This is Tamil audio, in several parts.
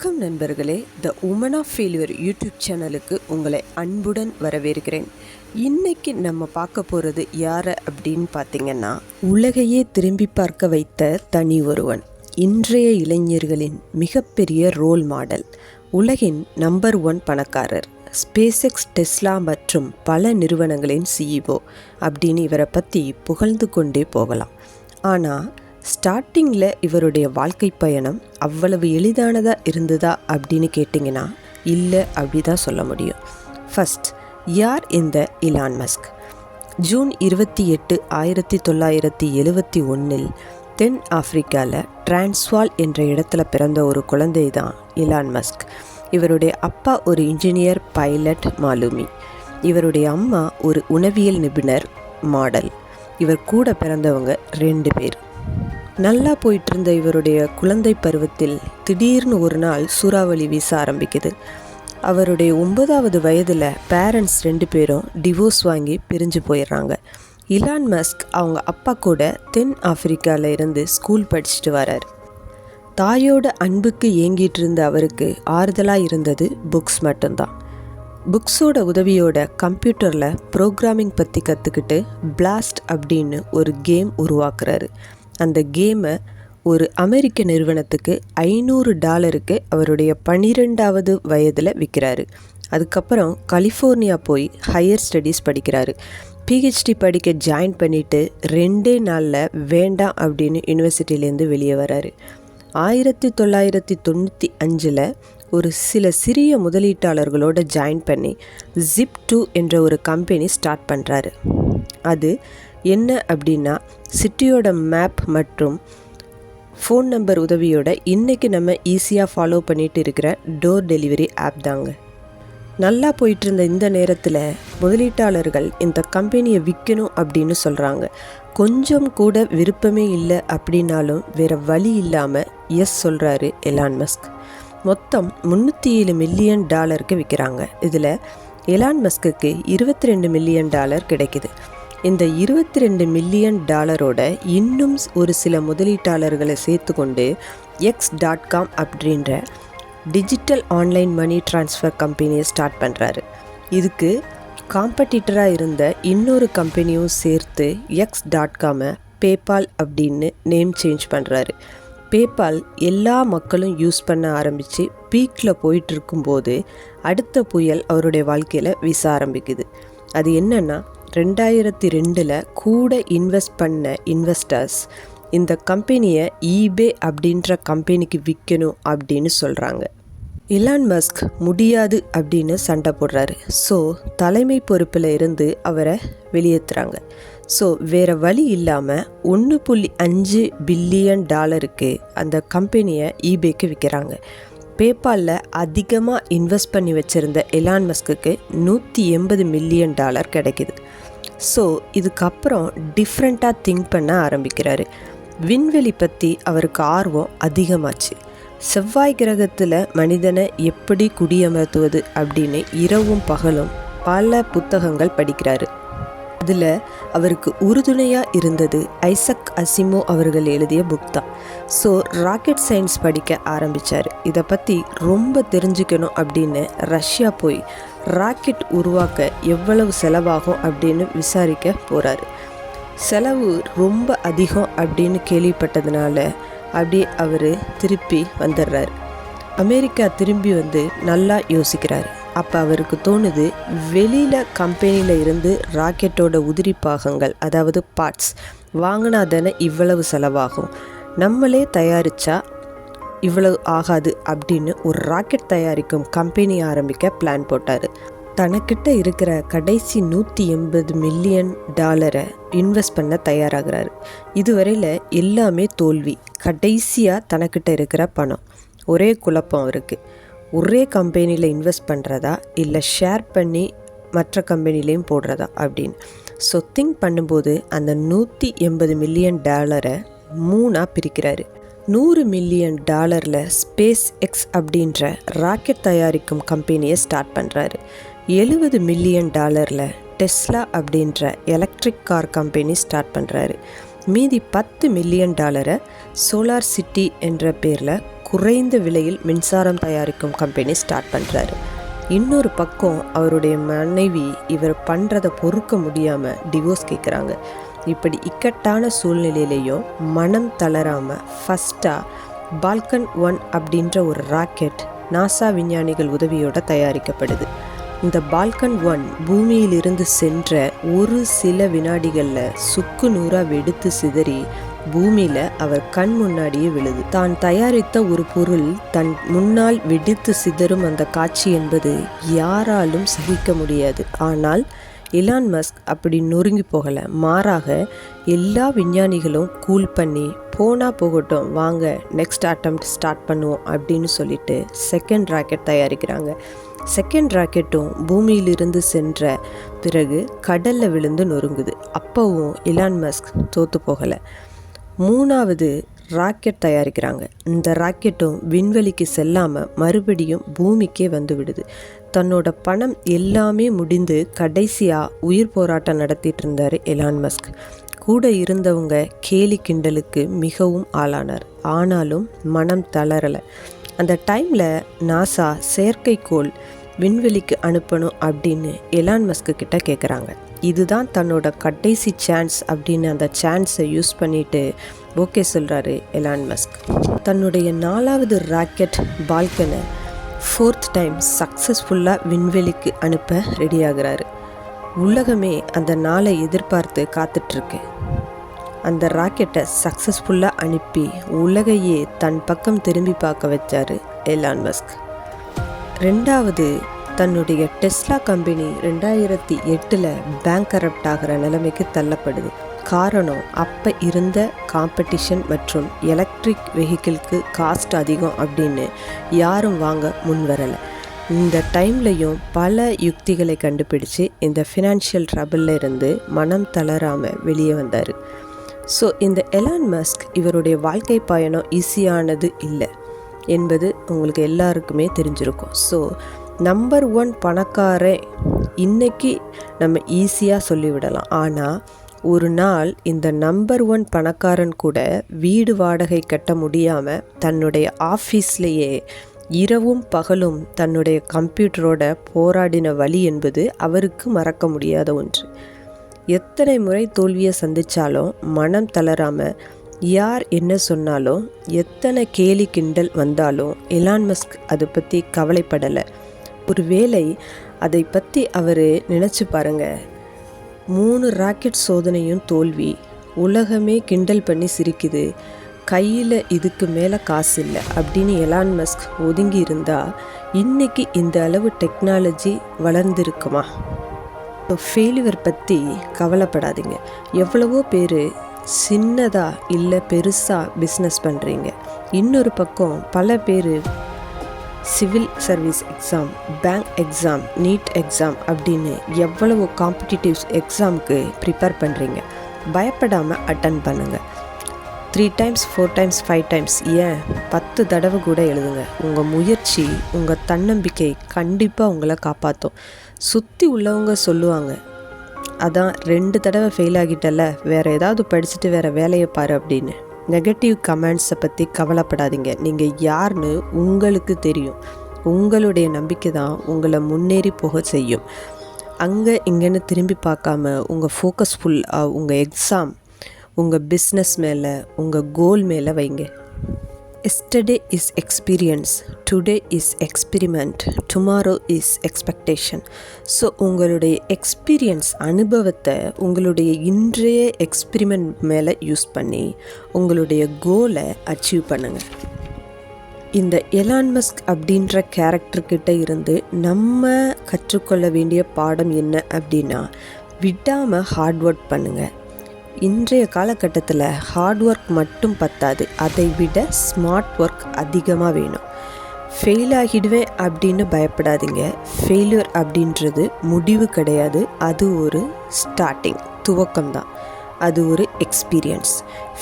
வணக்கம் நண்பர்களே, the woman of failure YouTube சேனலுக்கு உங்களை அன்புடன் வரவேற்கிறேன். இன்னைக்கு நம்ம பார்க்க போகிறது யாரை அப்படின்னு பார்த்தீங்கன்னா, உலகையே திரும்பி பார்க்க வைத்த தனி ஒருவன், இன்றைய இளைஞர்களின் மிகப்பெரிய ரோல் மாடல், உலகின் நம்பர் 1 பணக்காரர், ஸ்பேஸ்எக்ஸ், டெஸ்லா மற்றும் பல நிறுவனங்களின் சிஇஓ அப்படின்னு இவரை பற்றி புகழ்ந்து கொண்டே போகலாம். ஆனால் ஸ்டார்டிங்கில் இவருடைய வாழ்க்கை பயணம் அவ்வளவு எளிதானதாக இருந்ததா அப்படின்னு கேட்டிங்கன்னா இல்லை அப்படி தான் சொல்ல முடியும். ஃபர்ஸ்ட், யார் இந்த இலான் மஸ்க்? ஜூன் 28, 1971 தென் ஆப்பிரிக்காவில் டிரான்ஸ்வால் என்ற இடத்துல பிறந்த ஒரு குழந்தை தான் இலான் மஸ்க். இவருடைய அப்பா ஒரு இன்ஜினியர் பைலட் மாலுமி. இவருடைய அம்மா ஒரு உணவியல் நிபுணர் மாடல். இவர் கூட பிறந்தவங்க 2 பேர். நல்லா போயிட்டு இருந்த இவருடைய குழந்தை பருவத்தில் திடீர்னு ஒரு நாள் சூறாவளி வீச ஆரம்பிக்குது. அவருடைய 9வது வயதில் பேரண்ட்ஸ் 2 பேரும் டிவோர்ஸ் வாங்கி பிரிஞ்சு போயிடுறாங்க. இலான் மஸ்க் அவங்க அப்பா கூட தென் ஆப்பிரிக்காவில் இருந்து ஸ்கூல் படிச்சுட்டு வரார். தாயோட அன்புக்கு ஏங்கிட்டு இருந்த அவருக்கு ஆறுதலாக இருந்தது புக்ஸ் மட்டும்தான். புக்ஸோட உதவியோட கம்ப்யூட்டரில் ப்ரோக்ராமிங் பற்றி கற்றுக்கிட்டு பிளாஸ்ட் அப்படின்னு ஒரு கேம் உருவாக்குறாரு. அந்த கேமை ஒரு அமெரிக்க நிறுவனத்துக்கு $500 அவருடைய 12வது வயதில் விற்கிறாரு. அதுக்கப்புறம் கலிஃபோர்னியா போய் ஹையர் ஸ்டடீஸ் படிக்கிறாரு. பிஹெச்டி படிக்க ஜாயின் பண்ணிவிட்டு 2 நாளில் வேண்டாம் அப்படின்னு யூனிவர்சிட்டியிலேருந்து வெளியே வராரு. 1995 ஒரு சில சிறிய முதலீட்டாளர்களோடு ஜாயின் பண்ணி Zip2 என்ற ஒரு கம்பெனி ஸ்டார்ட் பண்ணுறாரு. அது என்ன அப்படின்னா, சிட்டியோட மேப் மற்றும் ஃபோன் நம்பர் உதவியோட இன்றைக்கி நம்ம ஈஸியாக ஃபாலோ பண்ணிட்டு இருக்கிற டோர் டெலிவரி ஆப் தாங்க. நல்லா போயிட்டு இருந்த இந்த நேரத்தில் முதலீட்டாளர்கள் இந்த கம்பெனியை விற்கணும் அப்படின்னு சொல்கிறாங்க. கொஞ்சம் கூட விருப்பமே இல்லை அப்படின்னாலும் வேறு வழி இல்லாமல் எஸ் சொல்கிறாரு எலான் மஸ்க். மொத்தம் $307 மில்லியன் விற்கிறாங்க. இதில் எலான் மஸ்க்கு $22 மில்லியன் கிடைக்குது. இந்த $22 மில்லியன் இன்னும் ஒரு சில முதலீட்டாளர்களை சேர்த்து கொண்டு X.com அப்படின்ற டிஜிட்டல் ஆன்லைன் மணி டிரான்ஸ்ஃபர் கம்பெனியை ஸ்டார்ட் பண்ணுறாரு. இதுக்கு காம்படிட்டராக இருந்த இன்னொரு கம்பெனியும் சேர்த்து X.com பேபால் அப்படின்னு நேம் சேஞ்ச் பண்ணுறாரு. பேபால் எல்லா மக்களும் யூஸ் பண்ண ஆரம்பித்து பீக்கில் போயிட்டு இருக்கும்போது அடுத்த புயல் அவருடைய வாழ்க்கையில் வீச ஆரம்பிக்குது. அது என்னென்னா, 2002 கூட இன்வெஸ்ட் பண்ண இன்வெஸ்டர்ஸ் இந்த கம்பெனியை ஈபே அப்படின்ற கம்பெனிக்கு விற்கணும் அப்படின்னு சொல்கிறாங்க. இலான் மஸ்க் முடியாது அப்படின்னு சண்டை போடுறாரு. ஸோ தலைமை பொறுப்பில் இருந்து அவரை வெளியேற்றுறாங்க. ஸோ வேறு வழி இல்லாமல் $1.5 பில்லியன் அந்த கம்பெனியை ஈபேக்கு விற்கிறாங்க. பேபாலில் அதிகமாக இன்வெஸ்ட் பண்ணி வச்சுருந்த எலான் மஸ்க்கு $180 மில்லியன் கிடைக்கிது. ஸோ இதுக்கப்புறம் டிஃப்ரெண்ட்டாக திங்க் பண்ண ஆரம்பிக்கிறாரு. விண்வெளி பற்றி அவருக்கு ஆர்வம் அதிகமாச்சு. செவ்வாய் கிரகத்தில் மனிதனை எப்படி குடியமர்த்துவது அப்படின்னு இரவும் பகலும் பல புத்தகங்கள் படிக்கிறாரு. அதில் அவருக்கு உறுதுணையாக இருந்தது ஐசக் அசிமோ அவர்கள் எழுதிய புக் தான். ஸோ ராக்கெட் சயின்ஸ் படிக்க ஆரம்பித்தார். இதை பற்றி ரொம்ப தெரிஞ்சுக்கணும் அப்படின்னு ரஷ்யா போய் ராக்கெட் உருவாக்க எவ்வளவு செலவாகும் அப்படின்னு விசாரிக்க போகிறாரு. செலவு ரொம்ப அதிகம் அப்படின்னு கேள்விப்பட்டதுனால அப்படியே அவர் திருப்பி வந்துடுறாரு. அமெரிக்கா திரும்பி வந்து நல்லா யோசிக்கிறார். அப்போ அவருக்கு தோணுது, வெளியில் கம்பெனியில் இருந்து ராக்கெட்டோட உதிரி பாகங்கள், அதாவது பார்ட்ஸ் வாங்கினா தானே இவ்வளவு செலவாகும், நம்மளே தயாரித்தா இவ்வளவு ஆகாது அப்படின்னு ஒரு ராக்கெட் தயாரிக்கும் கம்பெனி ஆரம்பிக்க பிளான் போட்டார். தனக்கிட்ட இருக்கிற கடைசி $180 மில்லியன் இன்வெஸ்ட் பண்ண தயாராகிறாரு. இதுவரையில் எல்லாமே தோல்வி. கடைசியாக தனக்கிட்ட இருக்கிற பணம். ஒரே குழப்பம் அவருக்கு, ஒரே கம்பெனியில் இன்வெஸ்ட் பண்ணுறதா இல்லை ஷேர் பண்ணி மற்ற கம்பெனிலையும் போடுறதா அப்படின்னு. ஸோ திங்க் பண்ணும்போது அந்த $180 மில்லியன் 3ஆக பிரிக்கிறாரு. $100 மில்லியன் ஸ்பேஸ் எக்ஸ் அப்படின்ற ராக்கெட் தயாரிக்கும் கம்பெனியை ஸ்டார்ட் பண்ணுறாரு. $70 மில்லியன் டெஸ்லா அப்படின்ற எலக்ட்ரிக் கார் கம்பெனி ஸ்டார்ட் பண்ணுறாரு. மீதி $10 மில்லியன் சோலார் சிட்டி என்ற பேரில் குறைந்த விலையில் மின்சாரம் தயாரிக்கும் கம்பெனி ஸ்டார்ட் பண்ணுறாரு. இன்னொரு பக்கம் அவருடைய மனைவி இவர் பண்ணுறதை பொறுக்க முடியாமல் டிவோர்ஸ் கேட்குறாங்க. இப்படி இக்கட்டான சூழ்நிலையிலையும் மனம் தளராமல் ஃபஸ்ட்டாக பால்கன் 1 அப்படின்ற ஒரு ராக்கெட் நாசா விஞ்ஞானிகள் உதவியோடு தயாரிக்கப்படுது. இந்த பால்கன் 1 பூமியிலிருந்து சென்ற ஒரு சில வினாடிகளில் சுக்கு நூறாக வெடித்து சிதறி பூமியில் அவர் கண் முன்னாடியே விழுது. தான் தயாரித்த ஒரு பொருள் தன் முன்னால் வெடித்து சிதறும் அந்த காட்சி என்பது யாராலும் சகிக்க முடியாது. ஆனால் எலான் மஸ்க் அப்படி நொறுங்கி போகலை. மாறாக எல்லா விஞ்ஞானிகளும் கூல் பண்ணி போனால் போகட்டும், வாங்க நெக்ஸ்ட் அட்டெம்ப்ட் ஸ்டார்ட் பண்ணுவோம் அப்படின்னு சொல்லிட்டு செகண்ட் ராக்கெட் தயாரிக்கிறாங்க. செகண்ட் ராக்கெட்டும் பூமியிலிருந்து சென்ற பிறகு கடலில் விழுந்து நொறுங்குது. அப்போவும் எலான் மஸ்க் தோற்று போகலை. மூணாவது ராக்கெட் தயாரிக்கிறாங்க. இந்த ராக்கெட்டும் விண்வெளிக்கு செல்லாமல் மறுபடியும் பூமிக்கே வந்து விடுது. தன்னோட பணம் எல்லாமே முடிந்து கடைசியாக உயிர் போராட்டம் நடத்திட்டு இருந்தார் எலான் மஸ்க். கூட இருந்தவங்க கேலி கிண்டலுக்கு மிகவும் ஆளானார். ஆனாலும் மனம் தளரலை. அந்த டைமில் நாசா செயற்கைக்கோள் விண்வெளிக்கு அனுப்பணும் அப்படின்னு எலான் மஸ்க்கு கிட்ட கேட்குறாங்க. இதுதான் தன்னோட கடைசி சான்ஸ் அப்படின்னு அந்த சான்ஸை யூஸ் பண்ணிட்டு ஓகே சொல்கிறாரு எலான் மஸ்க். தன்னுடைய 4வது ராக்கெட் பால்கனை 4th டைம் சக்ஸஸ்ஃபுல்லாக விண்வெளிக்கு அனுப்ப ரெடியாகிறாரு. உலகமே அந்த நாளை எதிர்பார்த்து காத்துட்ருக்கு. அந்த ராக்கெட்டை சக்ஸஸ்ஃபுல்லாக அனுப்பி உலகையே தன் பக்கம் திரும்பி பார்க்க வச்சார் எலான் மஸ்க். 2வது தன்னுடைய டெஸ்லா கம்பெனி 2008 பேங்க்ரப்ட் ஆகிற நிலைமைக்கு தள்ளப்படுது. காரணம், அப்போ இருந்த காம்படிஷன் மற்றும் எலக்ட்ரிக் வெஹிக்கிளுக்கு காஸ்ட் அதிகம் அப்படின்னு யாரும் வாங்க முன் வரலை. இந்த டைம்லையும் பல யுக்திகளை கண்டுபிடிச்சு இந்த ஃபினான்ஷியல் ட்ரபிளில் இருந்து மனம் தளராமல் வெளியே வந்தார். ஸோ இந்த எலான் மஸ்க் இவருடைய வாழ்க்கை பயணம் ஈஸியானது இல்லை என்பது உங்களுக்கு எல்லாருக்குமே தெரிஞ்சிருக்கும். ஸோ நம்பர் 1 பணக்காரன் இன்னைக்கு நம்ம ஈஸியாக சொல்லிவிடலாம். ஆனால் ஒரு நாள் இந்த நம்பர் 1 பணக்காரன் கூட வீடு வாடகை கட்ட முடியாமல் தன்னுடைய ஆஃபீஸ்லேயே இரவும் பகலும் தன்னுடைய கம்ப்யூட்டரோட போராடின வழி என்பது அவருக்கு மறக்க முடியாத ஒன்று. எத்தனை முறை தோல்வியை சந்தித்தாலும் மனம் தளராமல் யார் என்ன சொன்னாலும் எத்தனை கேலி கிண்டல் வந்தாலும் எலான் மஸ்க் அதை பற்றி கவலைப்படலை. ஒருவேளை அதை பற்றி அவர் நினச்சி பாருங்கள். 3 ராக்கெட் சோதனையும் தோல்வி, உலகமே கிண்டல் பண்ணி சிரிக்குது, கையில் இதுக்கு மேலே காசு இல்லை அப்படின்னு எலான் மஸ்க் ஒதுங்கி இருந்தால் இன்றைக்கி இந்த அளவு டெக்னாலஜி வளர்ந்துருக்குமா? ஃபெயிலியர் பற்றி கவலைப்படாதீங்க. எவ்வளவோ பேர் சின்னதாக இல்லை பெருசாக பிஸ்னஸ் பண்ணுறீங்க. இன்னொரு பக்கம் பல பேர் civil service exam, bank exam, NEET exam அப்படின்னு எவ்வளவு காம்படிட்டிவ் எக்ஸாமுக்கு ப்ரிப்பேர் பண்ணுறீங்க. பயப்படாமல் அட்டன் பண்ணுங்கள். 3 times 4 times 5 times ஏன் 10 தடவை கூட எழுதுங்க. உங்கள் முயற்சி, உங்கள் தன்னம்பிக்கை கண்டிப்பாக உங்களை காப்பாற்றும். சுற்றி உள்ளவங்க சொல்லுவாங்க, அதான் 2 தடவை ஃபெயில் ஆகிட்டல, வேறு ஏதாவது படிச்சுட்டு வேறு வேலையை பாரு அப்படின்னு. நெகட்டிவ் கமெண்ட்ஸை பற்றி கவலைப்படாதீங்க. நீங்கள் யாருன்னு உங்களுக்கு தெரியும். உங்களுடைய நம்பிக்கை தான் உங்களை முன்னேறி போக செய்யும். அங்கே இங்கேன்னு திரும்பி பார்க்காம உங்கள் ஃபோக்கஸ் ஃபுல்லாக உங்கள் எக்ஸாம், உங்கள் பிஸ்னஸ் மேலே, உங்கள் கோல் மேலே வைங்க. Yesterday is experience, today is experiment, tomorrow is expectation. So உங்களுடைய எக்ஸ்பீரியன்ஸ், அனுபவத்தை உங்களுடைய இன்றைய எக்ஸ்பிரிமெண்ட் மேலே யூஸ் பண்ணி உங்களுடைய கோலை அச்சீவ் பண்ணுங்கள். இந்த எலான் மஸ்க் அப்படின்ற கேரக்டர்கிட்ட இருந்து நம்ம கற்றுக்கொள்ள வேண்டிய பாடம் என்ன அப்படின்னா, விடாமல் ஹார்ட் ஒர்க் பண்ணுங்கள். இன்றைய காலகட்டத்தில் ஹார்ட் ஒர்க் மட்டும் பத்தாது, அதை விட ஸ்மார்ட் ஒர்க் அதிகமாக வேணும். ஃபெயில் ஆகிடுவேன் அப்படின்னு பயப்படாதீங்க. ஃபெயிலியர் அப்படின்றது முடிவு கிடையாது, அது ஒரு ஸ்டார்டிங், துவக்கம்தான். அது ஒரு எக்ஸ்பீரியன்ஸ்.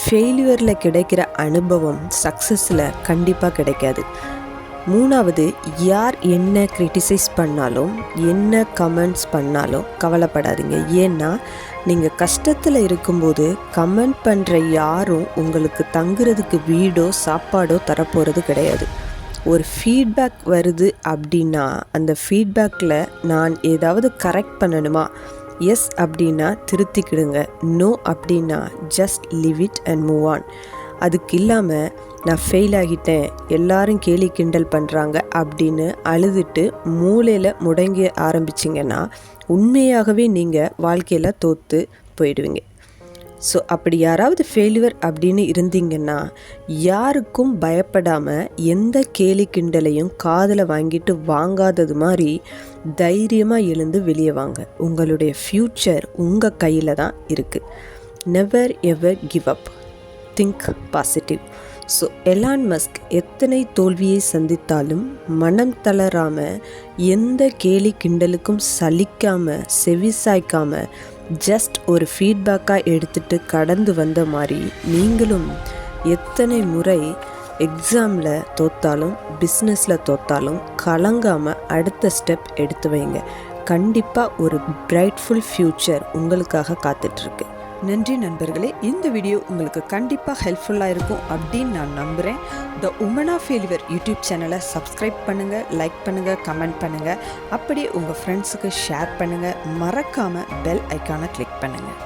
ஃபெயிலியரில் கிடைக்கிற அனுபவம் சக்ஸஸில் கண்டிப்பாக கிடைக்காது. 3வது, யார் என்ன கிரிட்டிசைஸ் பண்ணாலும், என்ன கமெண்ட்ஸ் பண்ணாலும் கவலைப்படாதீங்க. ஏன்னா நீங்கள் கஷ்டத்தில் இருக்கும்போது கமெண்ட் பண்ணுற யாரும் உங்களுக்கு தங்குறதுக்கு வீடோ சாப்பாடோ தரப்போகிறது கிடையாது. ஒரு ஃபீட்பேக் வருது அப்படின்னா அந்த ஃபீட்பேக்கில் நான் ஏதாவது கரெக்ட் பண்ணணுமா, எஸ் அப்படின்னா திருத்திக்கிடுங்க, நோ அப்படின்னா just leave it and move on. அதுக்கு இல்லாமல் நான் ஃபெயில் ஆகிட்டேன், எல்லாரும் கேலி கிண்டல் பண்ணுறாங்க அப்படின்னு அழுதுட்டு மூளையில் முடங்கி ஆரம்பிச்சிங்கன்னா உண்மையாகவே நீங்கள் வாழ்க்கையில் தோற்று போயிடுவீங்க. ஸோ அப்படி யாராவது ஃபெயிலியர் அப்படின்னு இருந்தீங்கன்னா யாருக்கும் பயப்படாமல் எந்த கேலி கிண்டலையும் காதில் வாங்கிட்டு வாங்காதது மாதிரி தைரியமாக எழுந்து வெளியே வாங்க. உங்களுடைய ஃப்யூச்சர் உங்கள் கையில் தான் இருக்குது. Never ever give up, think positive. So Elon Musk எத்தனை தோல்வியை சந்தித்தாலும் மனம் தளராமல், எந்த கேலி கிண்டலுக்கும் சலிக்காமல், செவிசாய்க்காமல், ஜஸ்ட் ஒரு ஃபீட்பேக்காக எடுத்துகிட்டு கடந்து வந்த மாதிரி நீங்களும் எத்தனை முறை எக்ஸாமில் தோற்றாலும் பிஸ்னஸில் தோற்றாலும் கலங்காமல் அடுத்த ஸ்டெப் எடுத்து வைங்க. கண்டிப்பாக ஒரு பிரைட்ஃபுல் ஃப்யூச்சர் உங்களுக்காக காத்துட்ருக்கு. நன்றி நண்பர்களே. இந்த வீடியோ உங்களுக்கு கண்டிப்பாக ஹெல்ப்ஃபுல்லாக இருக்கும் அப்படின்னு நான் நம்புகிறேன். The woman of failure YouTube சேனலை சப்ஸ்கிரைப் பண்ணுங்கள், லைக் பண்ணுங்கள், கமெண்ட் பண்ணுங்கள். அப்படியே உங்கள் ஃப்ரெண்ட்ஸுக்கு ஷேர் பண்ணுங்கள். மறக்காமல் பெல் ஐக்கானை கிளிக் பண்ணுங்கள்.